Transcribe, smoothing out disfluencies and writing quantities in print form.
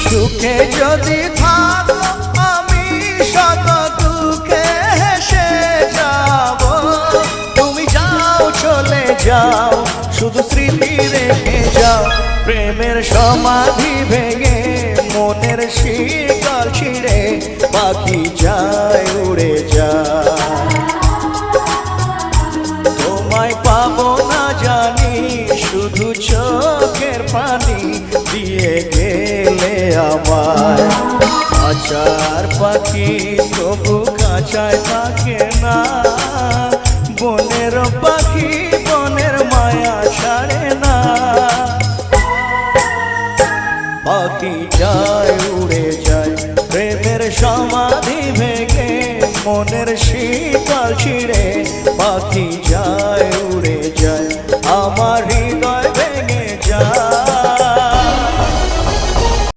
সুখে যদি থাকো আমি শত দুঃখে হেসে যাব। তুমি যাও চলে যাও শুধু স্মৃতি রেখে যাও। প্রেমের সমাধি ভেঙে মনের শিকল ছিঁড়ে পাখি যায় উড়ে যায়। তোমায় পাবো না জানি শুধু চোখের পানি দিয়ে গেলে আমায়। খাঁচার পাখি তবু খাঁচায় থাকে না, বনের পাখি বনের মায়া ছাড়ে না। পাখি যায় উড়ে যায় প্রেমের সমাধি ভেঙে মনের শিকল ছিঁড়ে পাখি যায় উড়ে